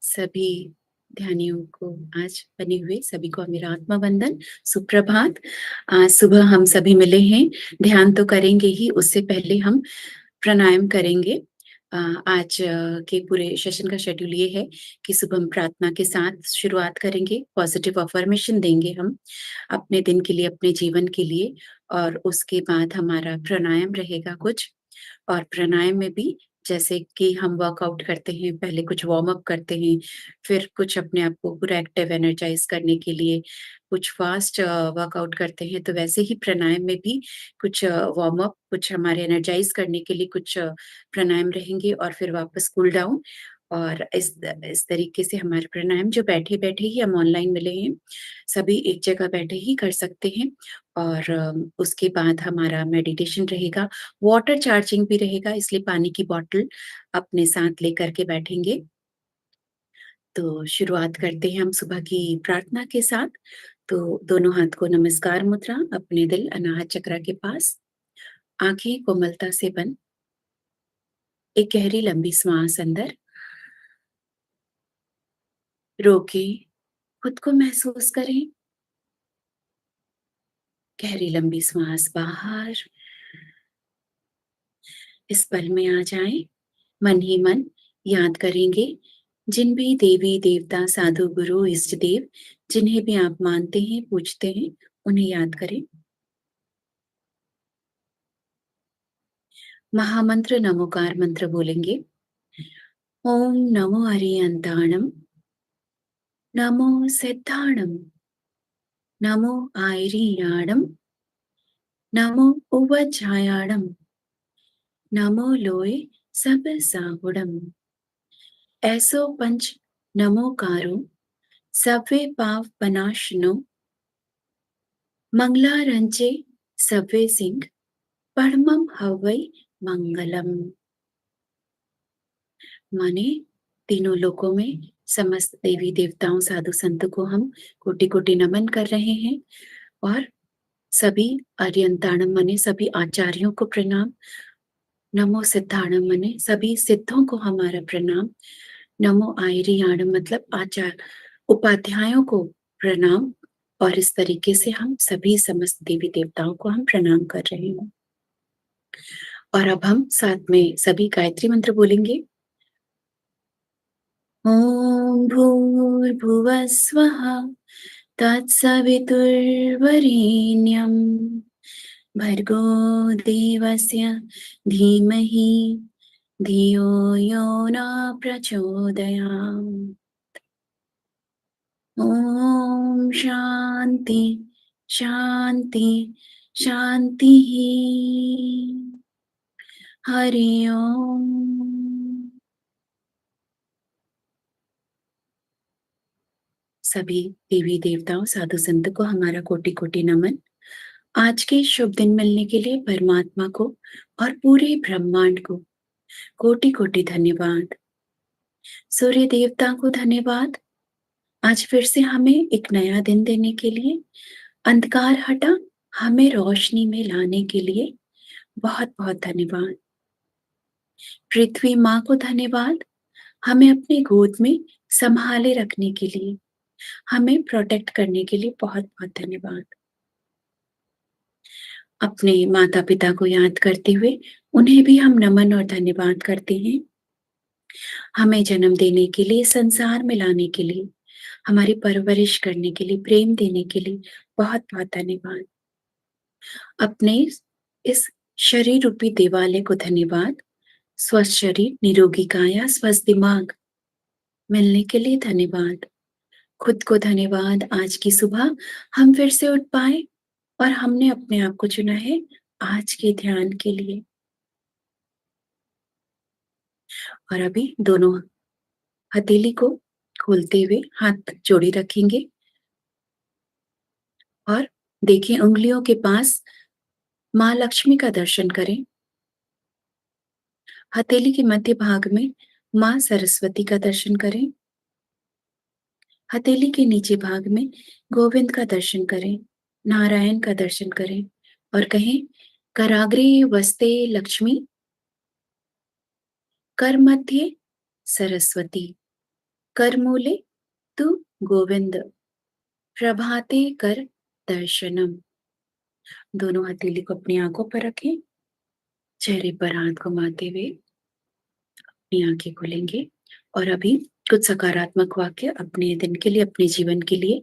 सभी ध्यानियों को आज बने हुए सभी को मेरा आत्मा वंदन, सुप्रभात। आज सुबह हम सभी मिले हैं, ध्यान तो करेंगे ही, उससे पहले हम प्राणायाम करेंगे। आज के पूरे सेशन का शेड्यूल ये है कि सुबह हम प्रार्थना के साथ शुरुआत करेंगे, पॉजिटिव अफ़र्मेशन देंगे हम अपने दिन के लिए, अपने जीवन के लिए और उसके बाद हमारा प्राणायाम रहेगा कुछ। और प्राणायाम में भी जैसे कि हम वर्कआउट करते हैं, पहले कुछ वार्म अप करते हैं, फिर कुछ अपने आप को पूरा एक्टिव एनर्जाइज़ करने के लिए कुछ फास्ट वर्कआउट करते हैं, तो वैसे ही प्राणायाम में भी कुछ वार्म अप, कुछ हमारे एनर्जाइज़ करने के लिए कुछ प्राणायाम रहेंगे और फिर वापस कूल डाउन। और इस तरीके से हमारे प्राणायाम जो बैठे-बैठे ही हम ऑनलाइन मिले हैं, सभी एक जगह बैठे ही कर सकते हैं। और उसके बाद हमारा मेडिटेशन रहेगा, वाटर चार्जिंग भी रहेगा, इसलिए पानी की बॉटल अपने साथ लेकर के बैठेंगे। तो शुरुआत करते हैं हम सुबह की प्रार्थना के साथ। तो दोनों हाथ को नमस्कार मुद्रा, अपने दिल अनाहत चक्र के पास, आँखें कोमलता से बंद, एक गहरी लंबी श्वास अंदर रोकें, खुद को महसूस करें, गहरी लंबी श्वास बाहर, इस पल में आ जाएँ, मन ही मन याद करेंगे जिन भी देवी देवता साधु गुरु इष्ट देव जिन्हें भी आप मानते हैं पूजते हैं उन्हें याद करें। महामंत्र नमोकार मंत्र बोलेंगे। ओम नमो अरियंताणम, नमो सिद्धाणम, नमो आयरियाणम, नमो उवज्झायाणम, नमो लोय सब साहुड़म। ऐसो पंच नमोकारो सव्वे पाव पनाशनो, मंगलारंचे सव्वे सिंह परमम हवै मंगलम। माने तीनों लोकों में समस्त देवी देवताओं साधु संत को हम कोटि कोटि नमन कर रहे हैं और सभी अर्यंताणम माने सभी आचार्यों को प्रणाम, नमो सिद्धाणम माने सभी सिद्धों को हमारा प्रणाम, नमो आयरियाणम मतलब आचार्य उपाध्यायों को प्रणाम। और इस तरीके से हम सभी समस्त देवी देवताओं को हम प्रणाम कर रहे हैं। और अब हम साथ में सभी गायत्री मंत्र बोलेंगे। ॐ भूर्भुवः स्वः तत्सवितुर्वरेण्यं भर्गो देवस्य धीमहि धियो यो न प्रचोदयात्। ॐ शान्ति शान्ति शान्तिः। हरि ओम। सभी देवी देवताओं साधु संत को हमारा कोटि कोटि नमन। आज के शुभ दिन मिलने के लिए परमात्मा को और पूरे ब्रह्मांड को कोटि कोटि धन्यवाद। सूर्य देवता को धन्यवाद, आज फिर से हमें एक नया दिन देने के लिए, अंधकार हटा हमें रोशनी में लाने के लिए बहुत बहुत धन्यवाद। पृथ्वी माँ को धन्यवाद, हमें अपनी गोद में संभाले रखने के लिए, हमें प्रोटेक्ट करने के लिए बहुत बहुत धन्यवाद। अपने माता पिता को याद करते हुए उन्हें भी हम नमन और धन्यवाद करते हैं। हमें जन्म देने के लिए, संसार में लाने के लिए, हमारी परवरिश करने के लिए, प्रेम देने के लिए बहुत बहुत धन्यवाद। अपने इस शरीर रूपी देवालय को धन्यवाद, स्वस्थ शरीर, निरोगी काया, स्वस्थ दिमाग मिलने के लिए धन्यवाद। खुद को धन्यवाद, आज की सुबह हम फिर से उठ पाए और हमने अपने आप को चुना है आज के ध्यान के लिए। और अभी दोनों हथेली को खोलते हुए हाथ जोड़े रखेंगे और देखिए उंगलियों के पास माँ लक्ष्मी का दर्शन करें। हथेली के मध्य भाग में माँ सरस्वती का दर्शन करें। हथेली के नीचे भाग में गोविंद का दर्शन करें, नारायण का दर्शन करें और कहें कराग्रे वस्ते लक्ष्मी, कर मध्य सरस्वती, करमूले तु गोविंद, प्रभाते कर दर्शनम। दोनों हथेली को अपनी आंखों पर रखें, चेहरे पर हाथ घुमाते हुए अपनी आंखें खोलेंगे और अभी कुछ सकारात्मक वाक्य अपने दिन के लिए, अपने जीवन के लिए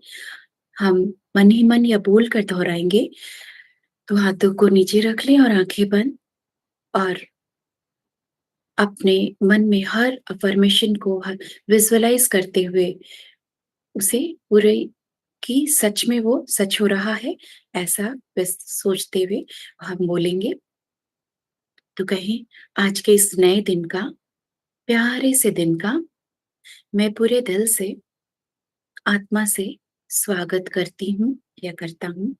हम मन ही मन या बोल कर दोहराएंगे। तो हाथों को नीचे रख लें और आंखें बंद, और अपने मन में हर अफर्मेशन को विजुअलाइज करते हुए उसे पूरे कि सच में वो सच हो रहा है, ऐसा सोचते हुए हम बोलेंगे। तो कहें, आज के इस नए दिन का, प्यारे से दिन का मैं पूरे दिल से, आत्मा से स्वागत करती हूँ या करता हूँ।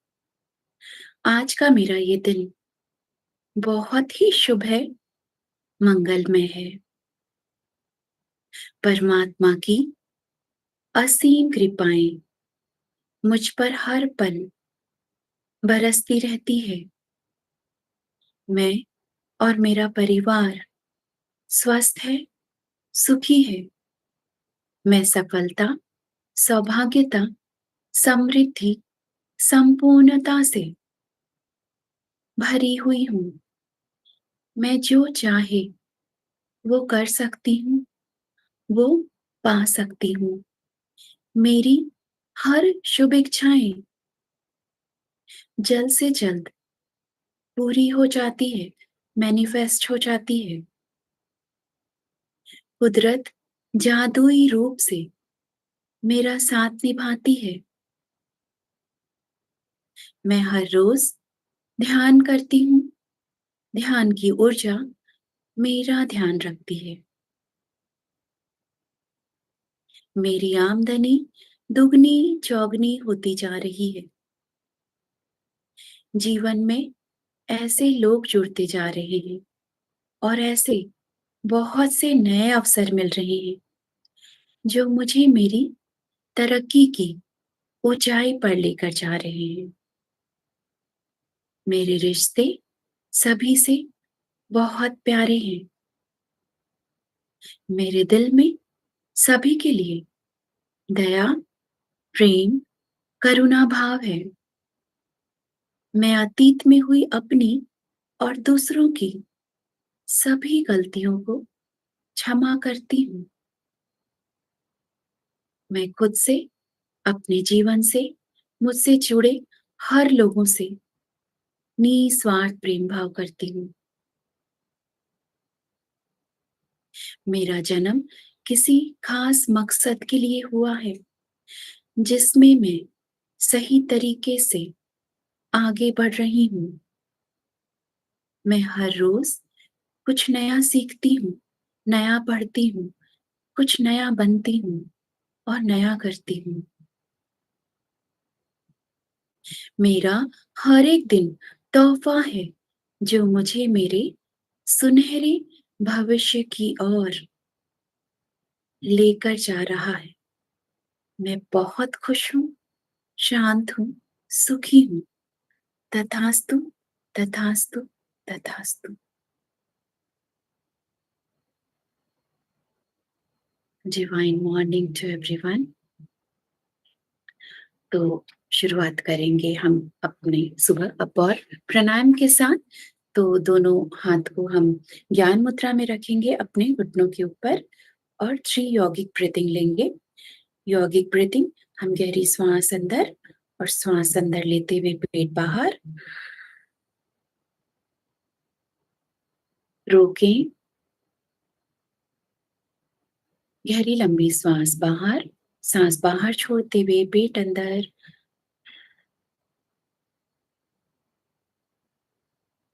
आज का मेरा ये दिन बहुत ही शुभ है, मंगलमय है। परमात्मा की असीम कृपाएं मुझ पर हर पल बरसती रहती है। मैं और मेरा परिवार स्वस्थ है, सुखी है। मैं सफलता, सौभाग्यता, समृद्धि, संपूर्णता से भरी हुई हूँ। मैं जो चाहे वो कर सकती हूँ, वो पा सकती हूँ। मेरी हर शुभ इच्छाएं जल्द से जल्द पूरी हो जाती है, मैनिफेस्ट हो जाती है। कुदरत जादुई रूप से मेरा साथ निभाती है। मैं हर रोज ध्यान करती हूँ। ध्यान की ऊर्जा मेरा ध्यान रखती है। मेरी आमदनी दुगनी चौगनी होती जा रही है। जीवन में ऐसे लोग जुड़ते जा रहे हैं और ऐसे बहुत से नए अवसर मिल रहे हैं जो मुझे मेरी तरक्की की ऊंचाई पर लेकर जा रहे हैं। मेरे रिश्ते सभी से बहुत प्यारे हैं। मेरे दिल में सभी के लिए दया, प्रेम, करुणा भाव है। मैं अतीत में हुई अपनी और दूसरों की सभी गलतियों को क्षमा करती हूँ। मैं खुद से, अपने जीवन से, मुझसे जुड़े हर लोगों से निस्वार्थ प्रेम भाव करती हूँ। मेरा जन्म किसी खास मकसद के लिए हुआ है, जिसमें मैं सही तरीके से आगे बढ़ रही हूँ। मैं हर रोज कुछ नया सीखती हूँ, नया पढ़ती हूँ, कुछ नया बनती हूँ और नया करती हूँ। मेरा हर एक दिन तोहफा है जो मुझे मेरे सुनहरे भविष्य की ओर लेकर जा रहा है। मैं बहुत खुश हूँ, शांत हूँ, सुखी हूँ। तथास्तु, तथास्तु, तथास्तु। Divine morning to everyone. तो शुरुआत करेंगे हम अपने सुबह अप और प्राणायाम के साथ। तो दोनों हाथ को हम ज्ञान मुद्रा में रखेंगे अपने घुटनों के ऊपर और 3 यौगिक ब्रीथिंग लेंगे। यौगिक ब्रीथिंग, हम गहरी श्वास अंदर और श्वास अंदर लेते हुए पेट बाहर रोकें। गहरी लंबी श्वास बाहर, सांस बाहर छोड़ते हुए पेट अंदर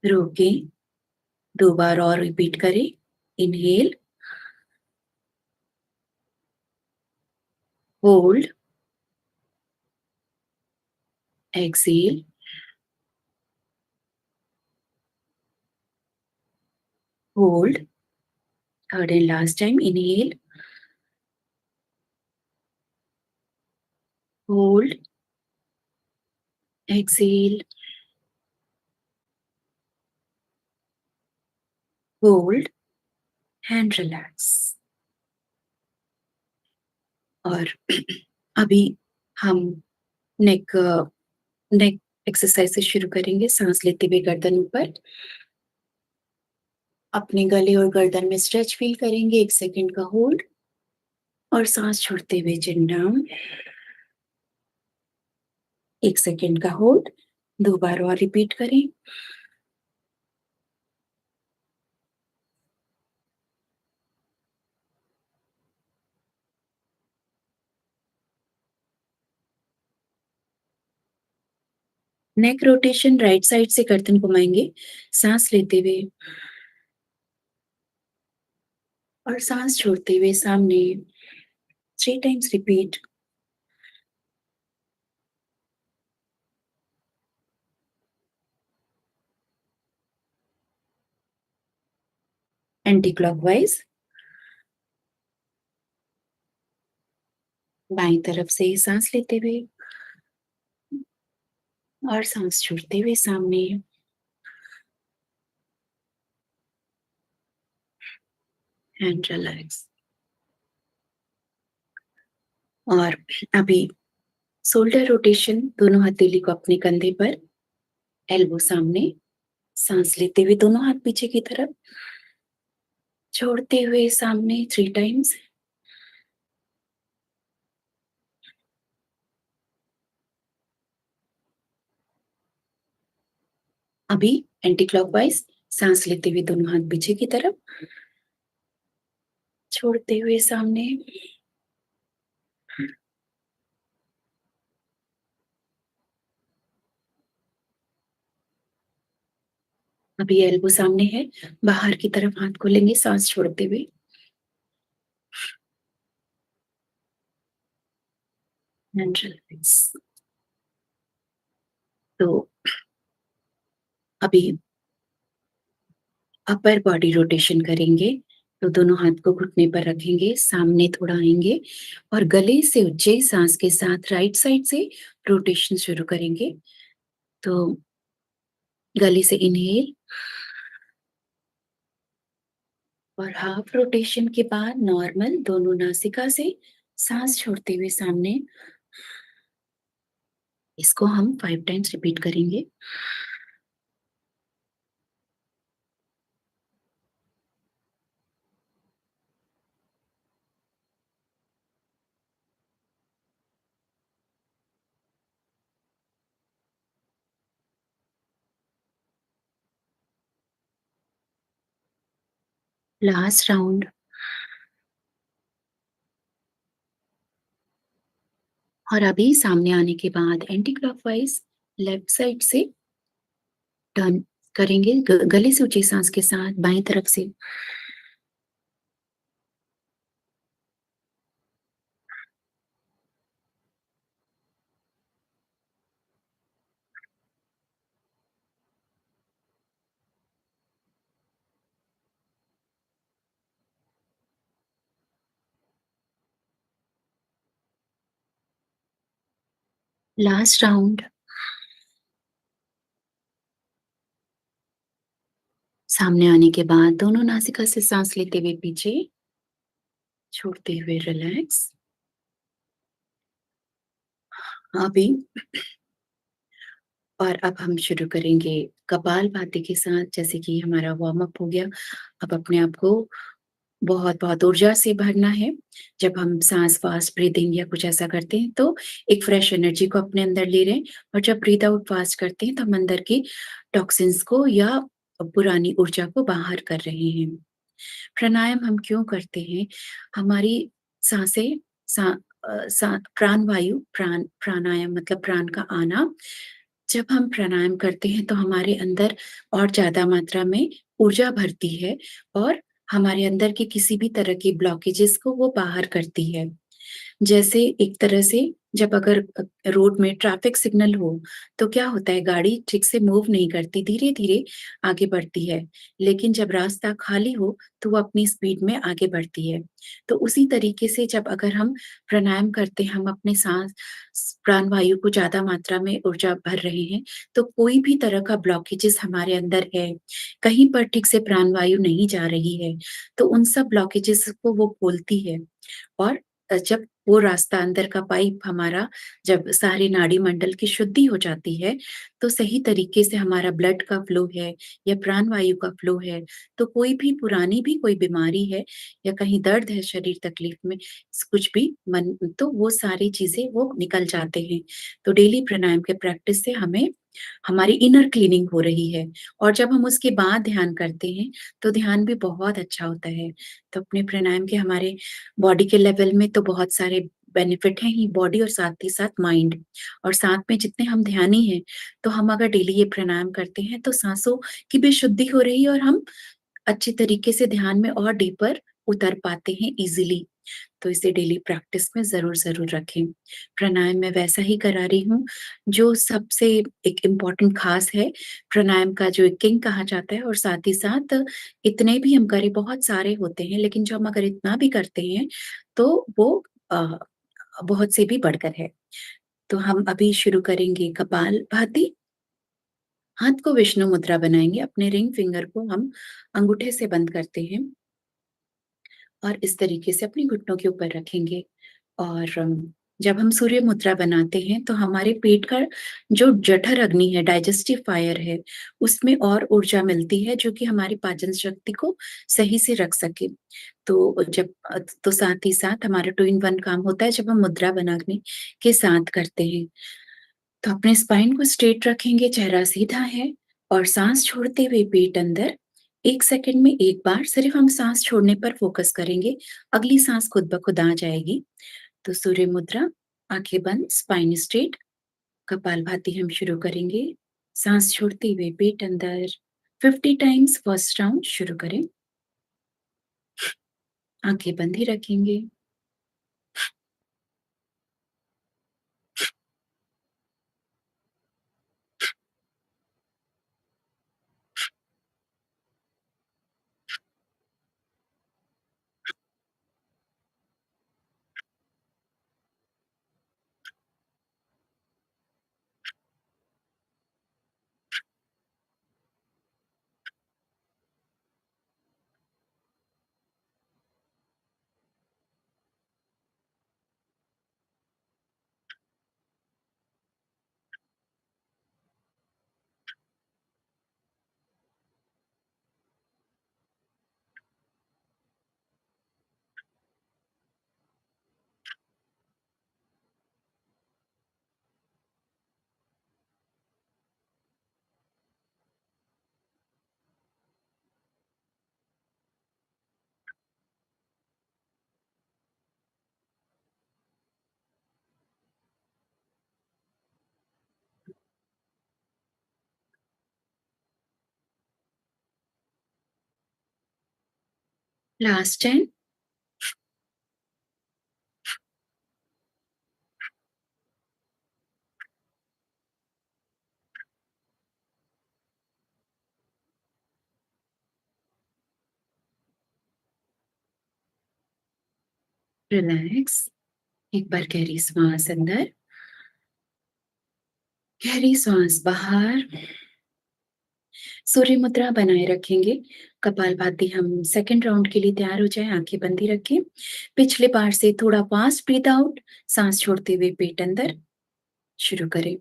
रोकें। 2 बार और रिपीट करें। Inhale, hold, exhale, hold. Third and last time. Inhale, hold, exhale, hold and relax. और अभी हम नेक नेक एक्सरसाइज से शुरू करेंगे, साँस लेते हुए गर्दन ऊपर। अपने गले और गर्दन में स्ट्रेच फ़ील करेंगे, 1 सेकंड का होल्ड और साँस छोड़ते हुए चिन डाउन, 1 सेकंड का होल्ड, 2 बार और रिपीट करें। नेक रोटेशन राइट साइड से गर्दन घुमाएँगे, साँस लेते हुए और साँस छोड़ते हुए सामने 3 टाइम्स रिपीट। एंटी क्लॉकवाइज़, बाएँ तरफ से साँस लेते हुए और साँस छोड़ते हुए सामने एंड रिलैक्स। और अभी शोल्डर रोटेशन, दोनों हथेली को अपने कंधे पर, एल्बो सामने, साँस लेते हुए दोनों हाथ पीछे की तरफ, छोड़ते हुए सामने 3 टाइम्स। अभी एंटी क्लॉकवाइज़, साँस लेते हुए दोनों हाथ पीछे की तरफ, छोड़ते हुए सामने। अभी एल्बो सामने है, बाहर की तरफ हाथ खोलेंगे साँस छोड़ते हुए एंड रिलैक्स। तो अभी अपर बॉडी रोटेशन करेंगे, तो दोनों हाथ को घुटने पर रखेंगे, सामने थोड़ा आएँगे और गले से ऊँचे साँस के साथ राइट साइड से रोटेशन शुरू करेंगे। तो गले से इन्हेल और हाफ रोटेशन के बाद नॉर्मल दोनों नासिका से साँस छोड़ते हुए सामने, इसको हम 5 टाइम्स रिपीट करेंगे। Last round. और अभी सामने आने के बाद एंटी क्लॉकवाइज़ लेफ्ट साइड से टर्न करेंगे, गले से ऊँची साँस के साथ बाएँ तरफ से। Last round. सामने आने के बाद दोनों नासिका से साँस लेते हुए पीछे, छोड़ते हुए रिलैक्स। अभी और अब हम शुरू करेंगे कपालभाति के साथ, जैसे कि हमारा वार्म अप हो गया। अब अपने आप को बहुत-बहुत ऊर्जा से भरना है। जब हम साँस फास्ट ब्रीथिंग या कुछ ऐसा करते हैं, तो एक फ्रेश एनर्जी को अपने अंदर ले रहे हैं और जब ब्रीथ आउट फास्ट करते हैं, तो हम अंदर की टॉक्सिन्स को या पुरानी ऊर्जा को बाहर कर रहे हैं। प्राणायाम हम क्यों करते हैं? हमारी साँसें सा प्राण वायु, प्राणायाम मतलब प्राण का आना, जब हम प्राणायाम करते हैं तो हमारे अंदर और ज़्यादा मात्रा में ऊर्जा भरती है और हमारे अंदर के किसी भी तरह के ब्लॉकेजेस को वो बाहर करती है। जैसे एक तरह से जब अगर रोड में ट्रैफिक सिग्नल हो, तो क्या होता है, गाड़ी ठीक से मूव नहीं करती, धीरे-धीरे आगे बढ़ती है। लेकिन जब रास्ता खाली हो, तो वो अपनी स्पीड में आगे बढ़ती है। तो उसी तरीके से जब अगर हम प्राणायाम करते हैं, हम अपने साँस प्राण वायु को ज़्यादा मात्रा में ऊर्जा भर रहे हैं, तो कोई भी तरह का ब्लॉकेजेस हमारे अंदर है, कहीं पर ठीक से प्राण वायु नहीं जा रही है, तो उन सब ब्लॉकेजेस को वो खोलती है और जब वो रास्ता अंदर का पाइप हमारा जब सारी नाड़ी मंडल की शुद्धि हो जाती है, तो सही तरीके से हमारा ब्लड का फ्लो है या प्राण वायु का फ्लो है, तो कोई भी पुरानी भी कोई बीमारी है या कहीं दर्द है शरीर तकलीफ में, कुछ भी मन तो वो सारी चीज़ें वो निकल जाते हैं। तो डेली प्राणायाम के प्रैक्टिस से हमें हमारी इनर क्लीनिंग हो रही है और जब हम उसके बाद ध्यान करते हैं, तो ध्यान भी बहुत अच्छा होता है। तो अपने प्राणायाम के हमारे बॉडी के लेवल में तो बहुत सारे बेनिफिट हैं ही बॉडी और साथ ही साथ माइंड और साथ में जितने हम ध्यानी हैं, तो हम अगर डेली ये प्राणायाम करते हैं, तो साँसों की भी शुद्धि हो रही है और हम अच्छे तरीके से ध्यान में और डीपर उतर पाते हैं ईज़िली। तो इसे डेली प्रैक्टिस में ज़रूर रखें। प्राणायाम मैं वैसा ही करा रही हूँ, जो सबसे एक इम्पोर्टेंट ख़ास है, प्राणायाम का जो एक किंग कहा जाता है और साथ ही साथ इतने भी हम करें बहुत सारे होते हैं, लेकिन जो हम अगर इतना भी करते हैं, तो वो अ, बहुत से भी बढ़कर है। तो हम अभी शुरू करेंगे कपालभाति, हाथ को विष्णु मुद्रा बनाएँगे, अपने रिंग फिंगर को हम अंगूठे से बंद करते हैं और इस तरीके से अपने घुटनों के ऊपर रखेंगे और जब हम सूर्य मुद्रा बनाते हैं तो हमारे पेट का जो जठर अग्नि है, डाइजेस्टिव फायर है, उसमें और ऊर्जा मिलती है जो कि हमारी पाचन शक्ति को सही से रख सके। तो साथ ही साथ हमारा 2 इन 1 काम होता है जब हम मुद्रा बनाने के साथ करते हैं। तो अपने स्पाइन को स्ट्रेट रखेंगे, चेहरा सीधा है और साँस छोड़ते हुए पेट अंदर 1 सेकंड में 1 बार सिर्फ हम साँस छोड़ने पर फ़ोकस करेंगे, अगली साँस खुद ब खुद आ जाएगी। तो सूर्य मुद्रा, आँखें बंद, स्पाइन स्ट्रेट, कपालभाति हम शुरू करेंगे। साँस छोड़ते हुए पेट अंदर 50 टाइम्स फर्स्ट राउंड शुरू करें। आँखें बंद ही रखेंगे। लास्ट टाइम, रिलैक्स, एक बार गहरी श्वास अंदर, गहरी श्वास बाहर। सूर्य मुद्रा बनाए रखेंगे। कपालभाति हम सेकंड राउंड के लिए तैयार हो जाएँ, आँखें बंद ही रखें। पिछले बार से थोड़ा फास्ट ब्रीथ आउट, साँस छोड़ते हुए पेट अंदर शुरू करें।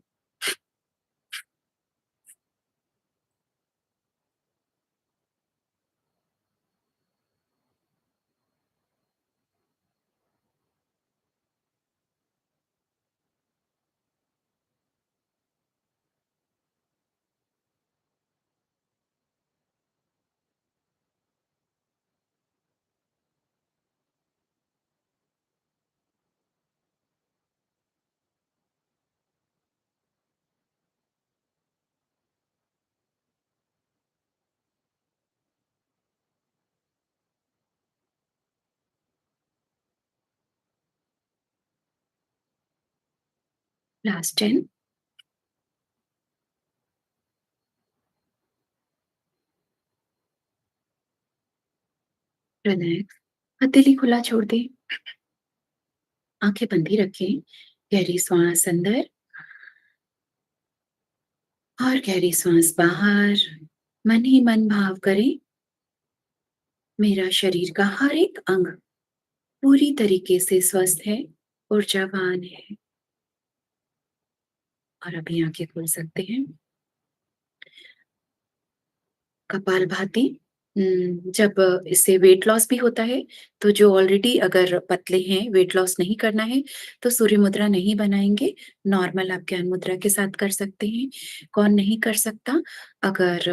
लास्ट 10, रिलैक्स, हथेली खुला छोड़ दें, आँखें बंद ही रखें। गहरी श्वास अंदर और गहरी श्वास बाहर। मन ही मन भाव करें, मेरा शरीर का हर एक अंग पूरी तरीके से स्वस्थ है, ऊर्जावान है। और अभी आँखें खोल सकते हैं। कपालभाति जब इससे वेट लॉस भी होता है, तो जो ऑलरेडी अगर पतले हैं, वेट लॉस नहीं करना है, तो सूर्य मुद्रा नहीं बनाएँगे, नॉर्मल आप ज्ञान मुद्रा के साथ कर सकते हैं। कौन नहीं कर सकता? अगर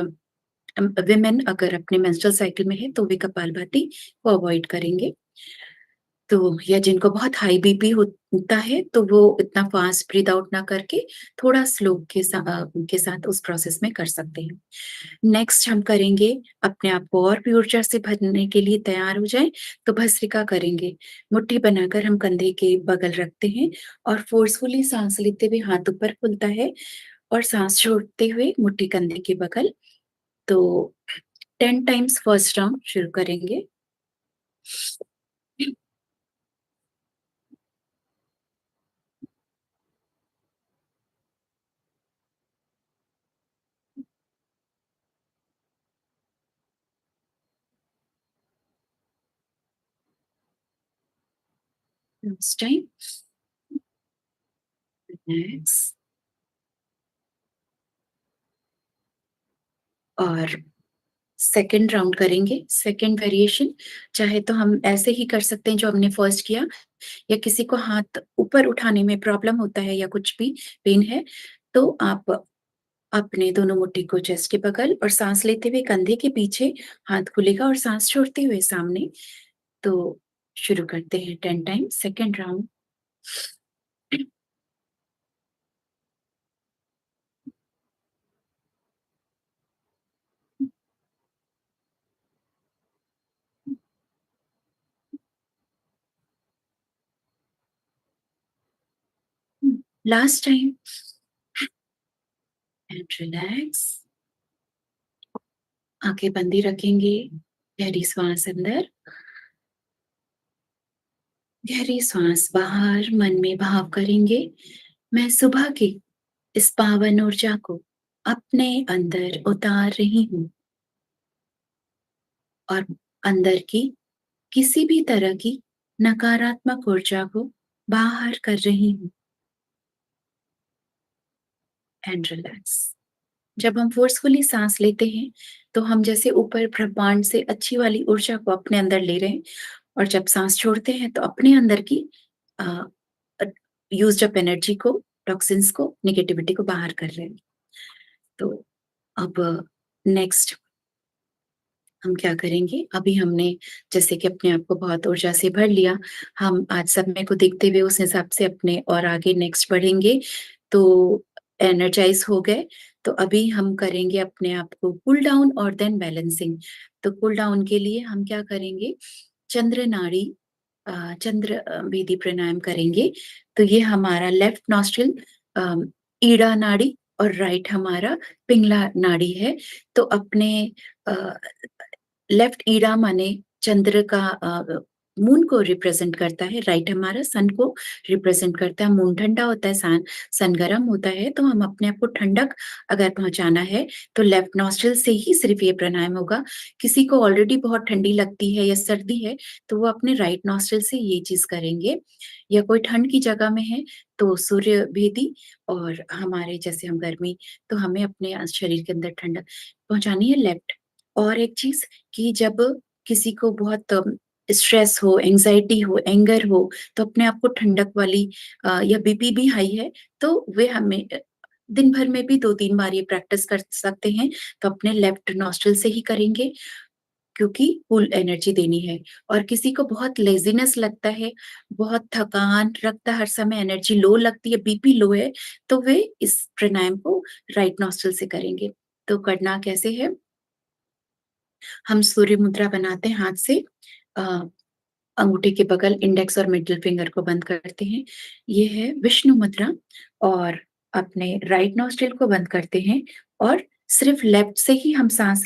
विमेन अगर अपने मेंस्ट्रुअल साइकिल में है, तो वे कपालभाति को अवॉइड करेंगे। तो या जिनको बहुत हाई बीपी होता है, तो वो इतना फास्ट ब्रीथ आउट ना करके थोड़ा स्लो के साथ उस प्रोसेस में कर सकते हैं। नेक्स्ट हम करेंगे अपने आप को और भी ऊर्जा से भरने के लिए तैयार हो जाएँ, तो भस्त्रिका करेंगे। मुट्ठी बनाकर हम कंधे के बगल रखते हैं और फ़ोर्सफुली साँस लेते हुए हाथ ऊपर खुलता है और साँस छोड़ते हुए मुट्ठी कंधे के बगल। तो 10 टाइम्स फर्स्ट राउंड शुरू करेंगे। Next time, relax. और सेकंड राउंड करेंगे, सेकंड वेरिएशन। चाहे तो हम ऐसे ही कर सकते हैं जो हमने फर्स्ट किया, या किसी को हाथ ऊपर उठाने में प्रॉब्लम होता है या कुछ भी पेन है, तो आप अपने दोनों मुट्ठी को चेस्ट के बगल और साँस लेते हुए कंधे के पीछे हाथ खुलेगा और साँस छोड़ते हुए सामने। तो शुरू करते हैं 10 times second round. Last time, and relax. आँखें बंद ही रखेंगे, गहरी श्वास अंदर, गहरी श्वास बाहर, मन में भाव करेंगे, मैं सुबह की इस पावन ऊर्जा को अपने अंदर उतार रही हूँ और अंदर की किसी भी तरह की नकारात्मक ऊर्जा को बाहर कर रही हूँ। And relax. जब हम फोर्सफुली सांस लेते हैं, तो हम जैसे ऊपर ब्रह्मांड से अच्छी वाली ऊर्जा को अपने अंदर ले रहे हैं, और जब सांस छोड़ते हैं तो अपने अंदर की यूज्ड अप एनर्जी को, टॉक्सिन्स को, नेगेटिविटी को बाहर कर रहे हैं। तो अब नेक्स्ट हम क्या करेंगे, अभी हमने जैसे कि अपने आप को बहुत ऊर्जा से भर लिया, हम आज समय को देखते हुए उस हिसाब से अपने और आगे नेक्स्ट बढ़ेंगे, तो एनर्जाइज़ हो गए, तो अभी हम करेंगे अपने आप को कूल डाउन और देन बैलेंसिंग। तो कूल डाउन के लिए हम क्या करेंगे, चंद्र नाड़ी चंद्र वेदी प्राणायाम करेंगे। तो ये हमारा लेफ्ट नॉस्ट्रिल ईड़ा नाड़ी और राइट हमारा पिंगला नाड़ी है। तो अपने अ लेफ्ट ईड़ा माने चंद्र का मून को रिप्रेजेंट करता है, राइट हमारा सन को रिप्रेजेंट करता है। मून ठंडा होता है, सन गर्म होता है, तो हम अपने आप को ठंडक अगर पहुँचाना है, तो लेफ्ट नॉस्ट्रिल से ही सिर्फ़ ये प्राणायाम होगा। किसी को ऑलरेडी बहुत ठंडी लगती है या सर्दी है, तो वो अपने राइट नॉस्ट्रिल से ये चीज़ करेंगे। या कोई ठंड की जगह में है, तो सूर्य भेदी, और हमारे जैसे हम गर्मी, तो हमें अपने शरीर के अंदर ठंडक पहुँचानी है लेफ्ट। और एक चीज़ कि जब किसी को बहुत स्ट्रेस हो, एंग्ज़ायटी हो, एंगर हो, तो अपने आप को ठंडक वाली या बीपी भी हाई है, तो वे हमें दिन भर में भी 2-3 बार ये प्रैक्टिस कर सकते हैं, तो अपने लेफ्ट नॉस्ट्रिल से ही करेंगे, क्योंकि फुल एनर्जी देनी है। और किसी को बहुत लेज़ीनेस लगता है, बहुत थकान लगता है, हर समय एनर्जी लो लगती है, बीपी लो है, तो वे इस प्राणायाम को राइट नॉस्ट्रिल से करेंगे। तो करना कैसे है, हम सूर्य मुद्रा बनाते हैं हाथ से, अ, अंगूठे के बगल इंडेक्स और मिडल फिंगर को बंद करते हैं। ये है विष्णु मुद्रा। और अपने राइट नॉस्ट्रिल को बंद करते हैं और सिर्फ लेफ्ट से ही हम साँस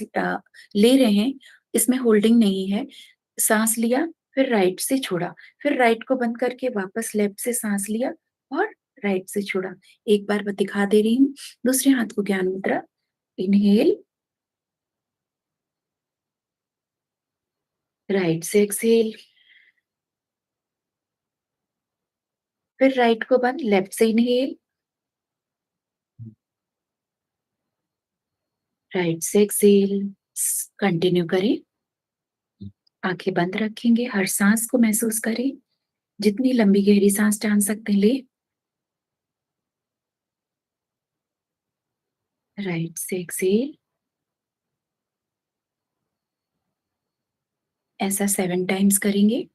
ले रहे हैं, इसमें होल्डिंग नहीं है। साँस लिया, फिर राइट से छोड़ा, फिर राइट को बंद करके वापस लेफ्ट से साँस लिया और राइट से छोड़ा। एक बार मैं दिखा दे रही हूँ, दूसरे हाथ को ज्ञान मुद्रा, इन्हेल, राइट से एक्सहेल, फिर राइट को बंद, लेफ्ट से इनहेल, राइट से एक्सहेल। कंटिन्यू करें। आंखें बंद रखेंगे, हर सांस को महसूस करें। जितनी लंबी गहरी सांस टान सकते हैं ले। राइट से एक्सहेल। ऐसा 7 टाइम्स करेंगे।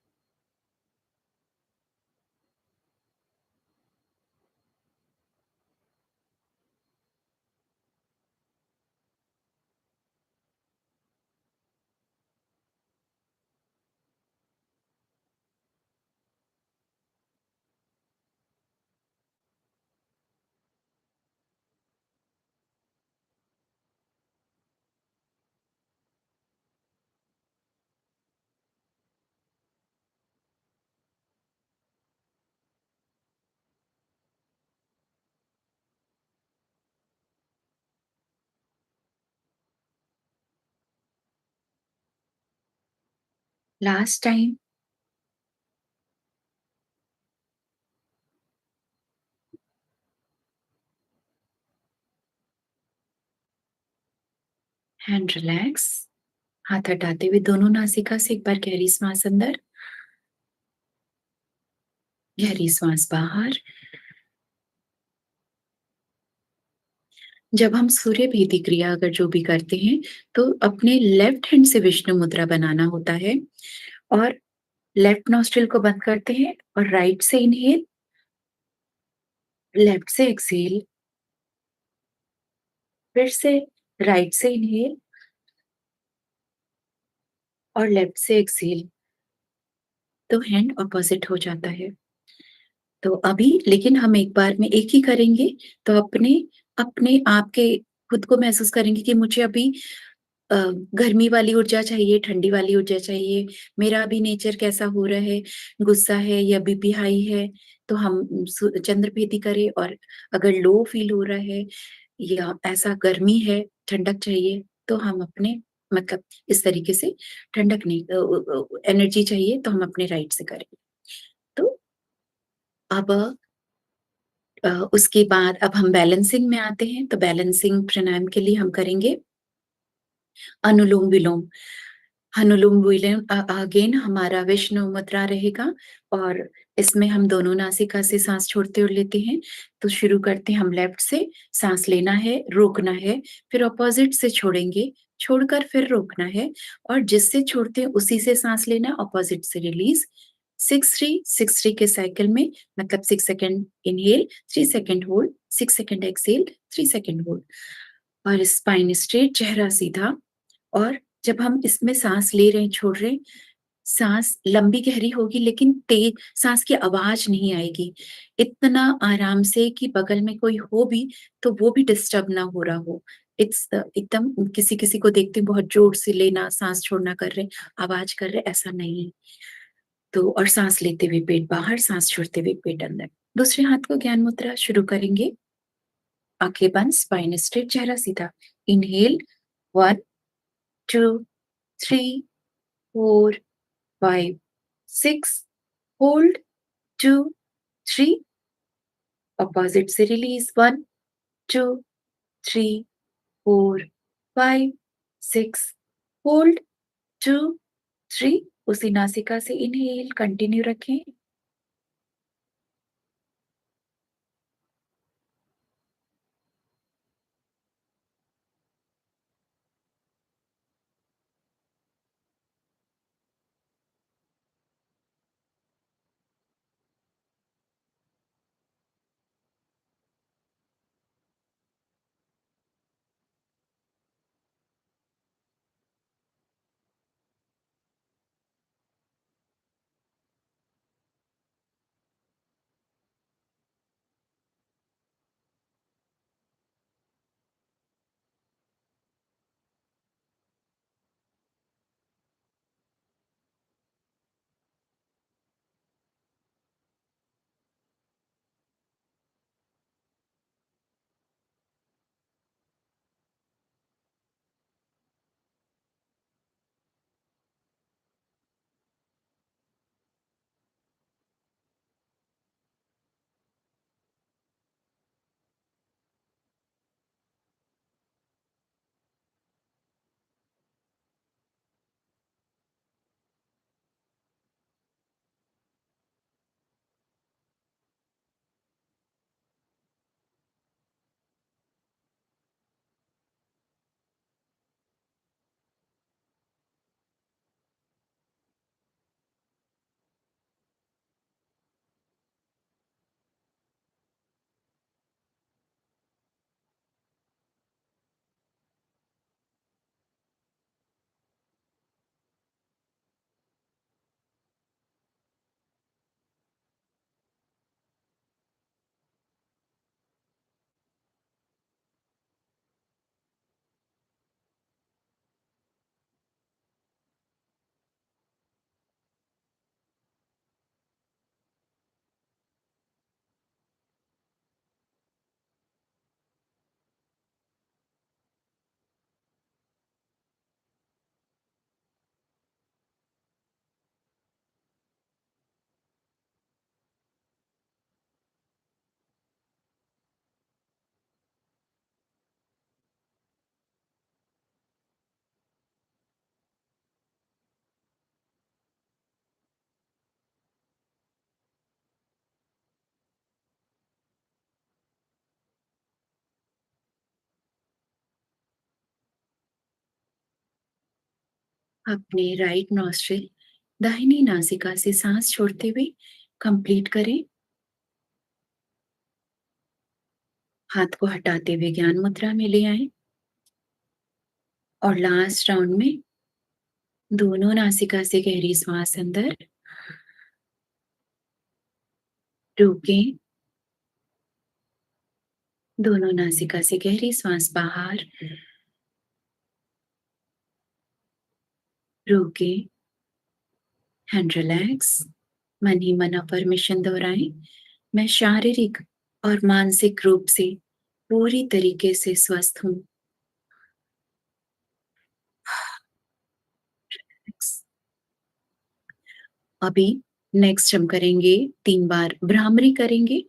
Last time. Hand relax. हाथ हटाते हुए दोनों नासिका से एक बार गहरी सांस अंदर, गहरी सांस बाहर। जब हम सूर्य भेदी क्रिया अगर जो भी करते हैं, तो अपने लेफ्ट हैंड से विष्णु मुद्रा बनाना होता है और लेफ्ट नॉस्ट्रिल को बंद करते हैं और राइट से इनहेल, लेफ्ट से एक्सहेल, फिर से राइट से इनहेल और लेफ्ट से एक्सहेल। तो हैंड अपोजिट हो जाता है। तो अभी लेकिन हम एक बार में एक ही करेंगे, तो अपने अपने आप के खुद को महसूस करेंगे कि मुझे अभी अ, गर्मी वाली ऊर्जा चाहिए, ठंडी वाली ऊर्जा चाहिए, मेरा अभी नेचर कैसा हो रहा है, गुस्सा है या बीपी हाई है, तो हम चंद्रभेदी करें। और अगर लो फील हो रहा है या ऐसा गर्मी है, ठंडक चाहिए, तो हम अपने मतलब इस तरीके से ठंडक नहीं एनर्जी चाहिए तो हम अपने राइट से करें। तो अब उसके बाद अब हम बैलेंसिंग में आते हैं, तो बैलेंसिंग प्राणायाम के लिए हम करेंगे अनुलोम विलोम। अनुलोम विलोम अगेन हमारा विष्णु मुद्रा रहेगा और इसमें हम दोनों नासिका से सांस छोड़ते और लेते हैं। तो शुरू करते हैं, हम लेफ्ट से सांस लेना है, रोकना है, फिर अपोजिट से छोड़ेंगे, छोड़कर फिर रोकना है और जिससे छोड़ते हैं उसी से सांस लेना, अपोजिट से रिलीज। 6-3 के साइकिल में, मतलब 6 second inhale, 3 second hold, 6 second exhale, 3 second hold. और स्पाइन स्ट्रेट, चेहरा सीधा। और जब हम इसमें सांस ले रहे हैं, छोड़ रहे हैं, सांस लंबी गहरी होगी लेकिन तेज सांस की आवाज नहीं आएगी। इतना आराम से कि बगल में कोई हो भी तो वो भी डिस्टर्ब ना हो रहा हो। एकदम किसी-किसी को देखते हैं बहुत जोर से लेना, सांस छोड़ना कर रहे, आवाज कर रहे, ऐसा नहीं। तो और सांस लेते हुए पेट बाहर, सांस छोड़ते हुए पेट अंदर। दूसरे हाथ को ज्ञान मुद्रा शुरू करेंगे। आंखें बंद, स्पाइन स्ट्रेट, चेहरा सीधा। इनहेल 1, 2, 3, 4, 5, 6, होल्ड 2, 3, अपोजिट से रिलीज 1, 2, 3, 4, 5, 6, होल्ड 2, 3। उसी नासिका से इनहेल कंटिन्यू रखें। अपने राइट नॉस्ट्रिल दाहिनी नासिका से सांस छोड़ते हुए कंप्लीट करें। हाथ को हटाते हुए ज्ञान मुद्रा में ले आए और लास्ट राउंड में दोनों नासिका से गहरी सांस अंदर, रोकें, दोनों नासिका से गहरी सांस बाहर, रोकें एंड रिलैक्स। मन ही मन अफर्मेशन दोहराएं, मैं शारीरिक और मानसिक रूप से पूरी तरीके से स्वस्थ हूँ। अभी नेक्स्ट हम करेंगे 3 बार भ्रामरी करेंगे।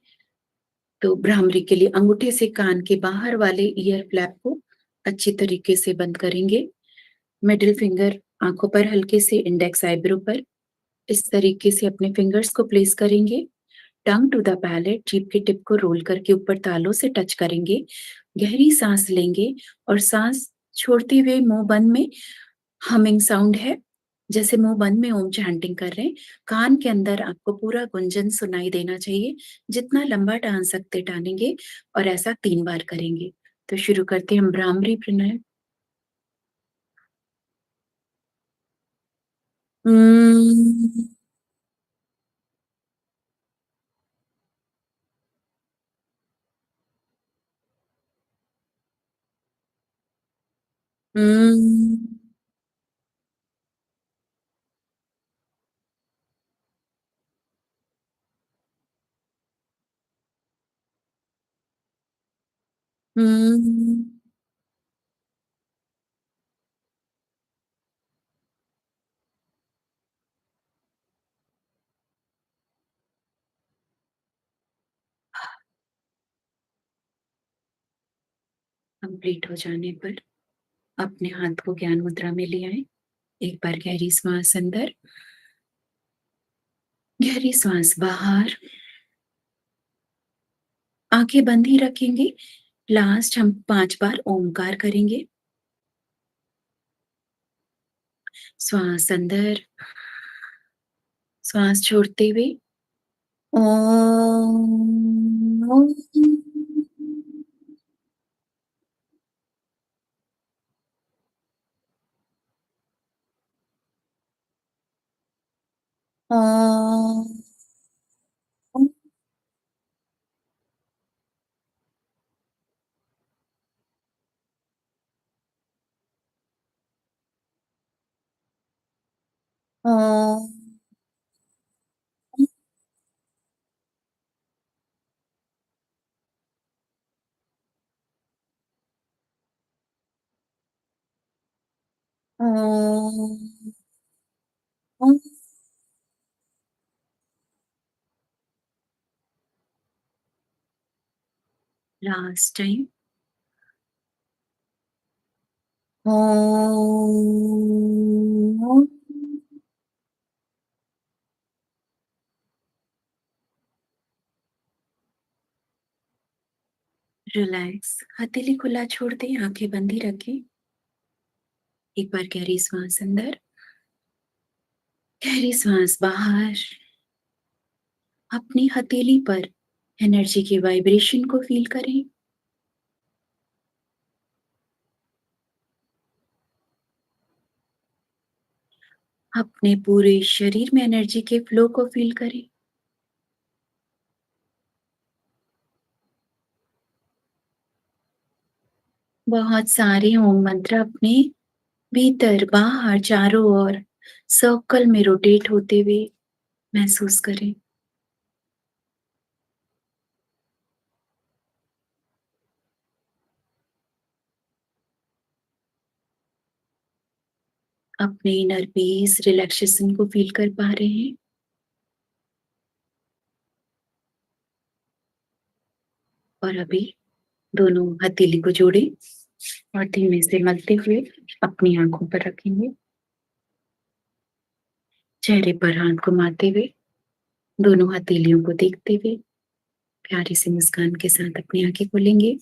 तो भ्रामरी के लिए अंगूठे से कान के बाहर वाले ईयर फ्लैप को अच्छी तरीके से बंद करेंगे। मिडिल फिंगर आंखों पर हल्के से, इंडेक्स आईब्रो पर इस तरीके से अपने फिंगर्स को प्लेस करेंगे। टंग टू द पैलेट, जीभ के टिप को रोल करके ऊपर तालू से टच करेंगे। गहरी सांस लेंगे और सांस छोड़ते हुए मुंह बंद में हमिंग साउंड है, जैसे मुंह बंद में ओम चैंटिंग कर रहे हैं। कान के अंदर आपको पूरा गुंजन सुनाई देना चाहिए। जितना लंबा टान सकते टानेंगे और ऐसा 3 बार करेंगे। तो शुरू करते हैं हम भ्रामरी प्राणायाम। हम्म, हम्म, हम्म, कंप्लीट हो जाने पर अपने हाथ को ज्ञान मुद्रा में ले आए। एक बार गहरी सांस अंदर, गहरी सांस बाहर, आंखें बंद ही रखेंगे। लास्ट हम 5 बार ओमकार करेंगे। श्वास अंदर, श्वास छोड़ते हुए Om. Om. Om. Om. Last time. Om. Relax, हथेली खुला छोड़ दें, आंखें बंद ही रखें। एक बार गहरी सांस अंदर, गहरी सांस बाहर। अपनी हथेली पर एनर्जी के वाइब्रेशन को फील करें। अपने पूरे शरीर में एनर्जी के फ्लो को फील करें। बहुत सारे ओम मंत्र अपने भीतर बाहर चारों ओर सर्कल में रोटेट होते हुए महसूस करें। अपने इनर पीस रिलैक्सेशन को फील कर पा रहे हैं। और अभी दोनों हथेली को जोड़े और धीमे से मलते हुए अपनी आंखों पर रखेंगे। चेहरे पर हाथ घुमाते हुए दोनों हथेलियों को देखते हुए प्यारी सी मुस्कान के साथ अपनी आंखें खोलेंगे।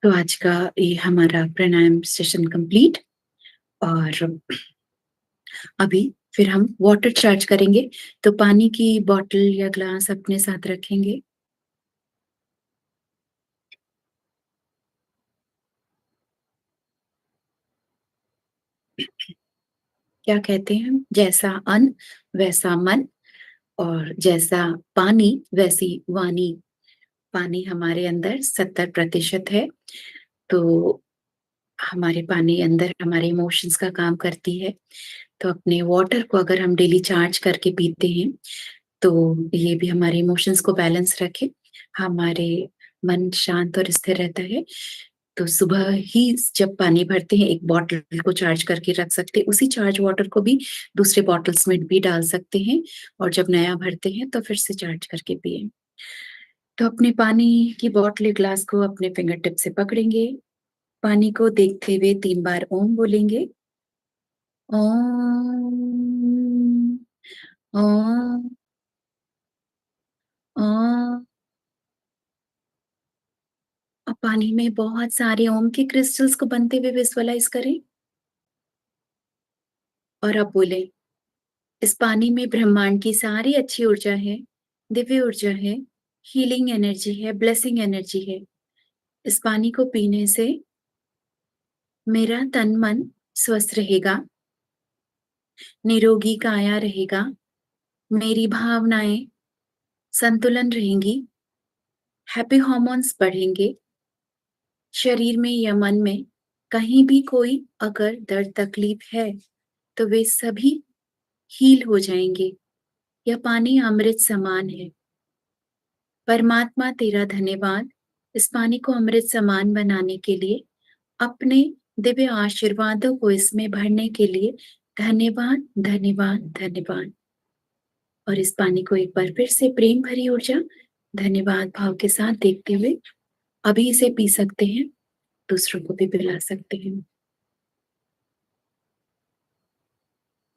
तो आज का ये हमारा प्राणायाम सेशन कंप्लीट। और अभी फिर हम वाटर चार्ज करेंगे, तो पानी की बॉटल या ग्लास अपने साथ रखेंगे। क्या कहते हैं हम? जैसा अन्न वैसा मन, और जैसा पानी वैसी वाणी। पानी हमारे अंदर 70% है, तो हमारे पानी अंदर हमारे इमोशंस का काम करती है। तो अपने वाटर को अगर हम डेली चार्ज करके पीते हैं, तो ये भी हमारे इमोशंस को बैलेंस रखे, हमारे मन शांत और स्थिर रहता है। तो सुबह ही जब पानी भरते हैं, एक बॉटल को चार्ज करके रख सकते हैं, उसी चार्ज वाटर को भी दूसरे बॉटल्स में भी डाल सकते हैं, और जब नया भरते हैं तो फिर से चार्ज करके पिएँ। तो अपने पानी की बॉटल या ग्लास को अपने फिंगर टिप से पकड़ेंगे, पानी को देखते हुए 3 बार ओम बोलेंगे। ओम, ओम, ओम। अब पानी में बहुत सारे ओम के क्रिस्टल्स को बनते हुए विजुअलाइज़ करें, और अब बोलें, इस पानी में ब्रह्मांड की सारी अच्छी ऊर्जा है, दिव्य ऊर्जा है, हीलिंग एनर्जी है, ब्लेसिंग एनर्जी है। इस पानी को पीने से मेरा तन-मन स्वस्थ रहेगा, निरोगी काया रहेगा, मेरी भावनाएँ संतुलन रहेंगी, हैप्पी हार्मोन्स बढ़ेंगे, शरीर में या मन में कहीं भी कोई अगर दर्द तकलीफ है, तो वे सभी हील हो जाएँगे। यह पानी अमृत समान है। परमात्मा तेरा धन्यवाद, इस पानी को अमृत समान बनाने के लिए, अपने दिव्य आशीर्वादों को इसमें भरने के लिए धन्यवाद, धन्यवाद, धन्यवाद। और इस पानी को एक बार फिर से प्रेम भरी ऊर्जा, धन्यवाद भाव के साथ देखते हुए अभी इसे पी सकते हैं, दूसरों को भी पिला सकते हैं।